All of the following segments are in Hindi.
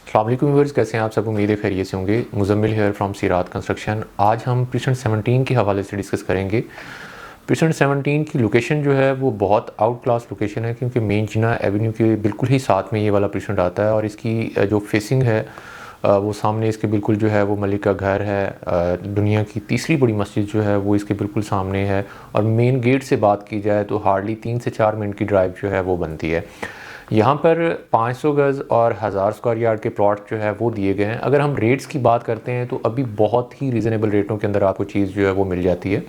अस्सलाम वालेकुम व्यूअर्स, कैसे हैं आप सब। उम्मीद है खैरियत से होंगे। मुजम्मिल हेयर फ्रॉम सिरात कंस्ट्रक्शन। आज हम प्रीसेंट 17 के हवाले से डिस्कस करेंगे। प्रीसेंट 17 की लोकेशन जो है वो बहुत आउट क्लास लोकेशन है, क्योंकि मेन जिना एवेन्यू के बिल्कुल ही साथ में ये वाला प्रीसेंट आता है और इसकी जो फेसिंग है वो सामने इसके बिल्कुल जो है वो मलिक का घर है। दुनिया की तीसरी बड़ी मस्जिद जो है वो इसके बिल्कुल सामने है और मेन गेट से बात की जाए तो हार्डली 3 से 4 मिनट की ड्राइव जो है वो बनती है। यहाँ पर 500 गज़ और 1000 स्क्वायर यार्ड के प्लॉट जो है वो दिए गए हैं। अगर हम रेट्स की बात करते हैं तो अभी बहुत ही रीज़नेबल रेटों के अंदर आपको चीज़ जो है वो मिल जाती है।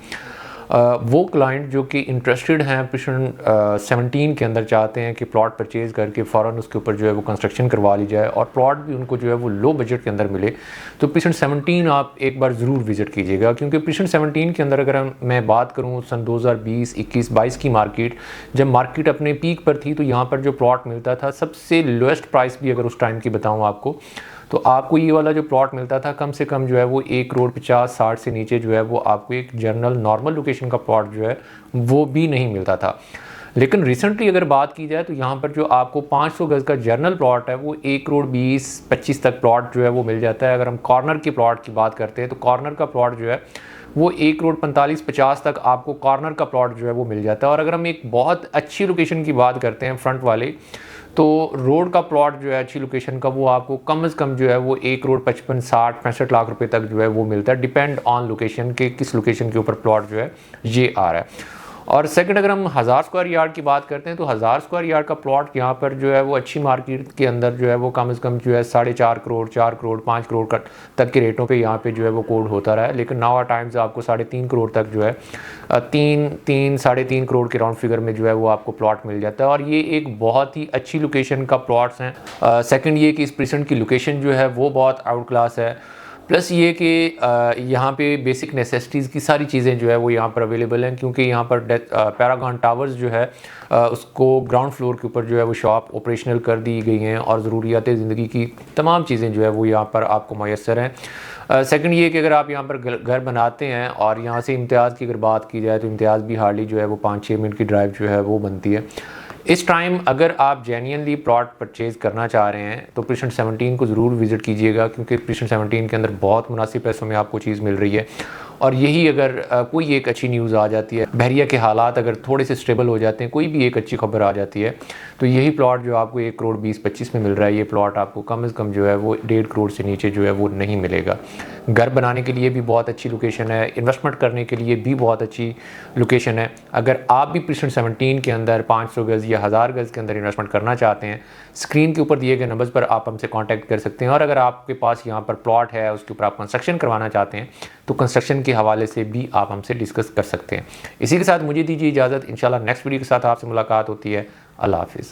वो क्लाइंट जो कि इंटरेस्टेड हैं प्रीसेंट 17 के अंदर, चाहते हैं कि प्लॉट परचेज़ करके फ़ौरन उसके ऊपर जो है वो कंस्ट्रक्शन करवा ली जाए और प्लॉट भी उनको जो है वो लो बजट के अंदर मिले, तो प्रीसेंट 17 आप एक बार ज़रूर विज़िट कीजिएगा। क्योंकि प्रीसेंट 17 के अंदर अगर मैं बात करूँ सन 2020, 21, 22 की मार्केट, जब मार्केट अपने पीक पर थी तो यहाँ पर जो प्लॉट मिलता था सबसे लोएस्ट प्राइस भी अगर उस टाइम की बताऊँ आपको, तो आपको ये वाला जो प्लॉट मिलता था कम से कम जो है वो 1,50,60 से नीचे जो है वो आपको एक जनरल नॉर्मल लोकेशन का प्लॉट जो है वो भी नहीं मिलता था। लेकिन रिसेंटली अगर बात की जाए तो यहाँ पर जो आपको 500 गज़ का जर्नल प्लॉट है वो 1,20,25 तक प्लॉट जो है वो मिल जाता है। अगर हम कॉर्नर के प्लॉट की बात करते हैं तो कॉर्नर का प्लॉट जो है वो 1,45,50 तक आपको कॉर्नर का प्लॉट जो है वो मिल जाता है। और अगर हम एक बहुत अच्छी लोकेशन की बात करते हैं फ्रंट वाले, तो रोड का प्लॉट जो है अच्छी लोकेशन का वो आपको कम से कम जो है वो 1,55,60 65 लाख रुपए तक जो है वो मिलता है, डिपेंड ऑन लोकेशन के किस लोकेशन के ऊपर प्लॉट जो है ये आ रहा है। और सेकंड, अगर हम 1000 स्क्वायर यार्ड की बात करते हैं तो 1000 स्क्वायर यार्ड का प्लॉट यहाँ पर जो है वो अच्छी मार्केट के अंदर जो है वो कम से कम जो है 4.5 करोड़, 4 करोड़, 5 करोड़ तक के रेटों पे यहाँ पे जो है वो कोड होता रहा है। लेकिन नाउ टाइम्स आपको 3.5 करोड़ तक जो है 3-3.5 करोड़ के राउंड फिगर में जो है वो आपको प्लॉट मिल जाता है। और ये एक बहुत ही अच्छी लोकेशन का प्लॉट्स हैं। सेकंड ये कि इस प्रीसेंट की लोकेशन जो है वो बहुत आउट क्लास है। प्लस ये कि यहाँ पे बेसिक नेसेसिटीज़ की सारी चीज़ें जो है वो यहाँ पर अवेलेबल हैं, क्योंकि यहाँ पर पैरागॉन टावर्स जो है उसको ग्राउंड फ्लोर के ऊपर जो है वो शॉप ऑपरेशनल कर दी गई हैं और ज़रूरियात ज़िंदगी की तमाम चीज़ें जो है वो यहाँ पर आपको मैसर हैं। सेकंड ये कि अगर आप यहाँ पर घर बनाते हैं और यहाँ से इम्तियाज़ की अगर बात की जाए तो इम्तियाज़ भी हार्डली जो है वो 5-6 मिनट की ड्राइव जो है वो बनती है। इस टाइम अगर आप जेन्युइनली प्लॉट परचेज़ करना चाह रहे हैं तो प्रीसेंट 17 को ज़रूर विज़िट कीजिएगा, क्योंकि प्रीसेंट 17 के अंदर बहुत मुनासिब पैसों में आपको चीज़ मिल रही है। और यही अगर कोई एक अच्छी न्यूज़ आ जाती है, बहरिया के हालात अगर थोड़े से स्टेबल हो जाते हैं, कोई भी एक अच्छी खबर आ जाती है, तो यही प्लॉट जो आपको 1,20,25 में मिल रहा है, ये प्लॉट आपको कम से कम जो है वो 1.5 करोड़ से नीचे जो है वो नहीं मिलेगा। घर बनाने के लिए भी बहुत अच्छी लोकेशन है, इन्वेस्टमेंट करने के लिए भी बहुत अच्छी लोकेशन है। अगर आप भी प्रीसेंट 17 के अंदर 500 गज़ या 1000 गज़ के अंदर इन्वेस्टमेंट करना चाहते हैं, स्क्रीन के ऊपर दिए गए नंबर्स पर आप हमसे कांटेक्ट कर सकते हैं। और अगर आपके पास यहाँ पर प्लॉट है, उसके ऊपर आप कंस्ट्रक्शन करवाना चाहते हैं, तो कंस्ट्रक्शन के हवाले से भी आप हमसे डिस्कस कर सकते हैं। इसी के साथ मुझे दीजिए इजाज़त। इंशाल्लाह नेक्स्ट वीडियो के साथ आपसे मुलाकात होती है। अल्लाह हाफिज़।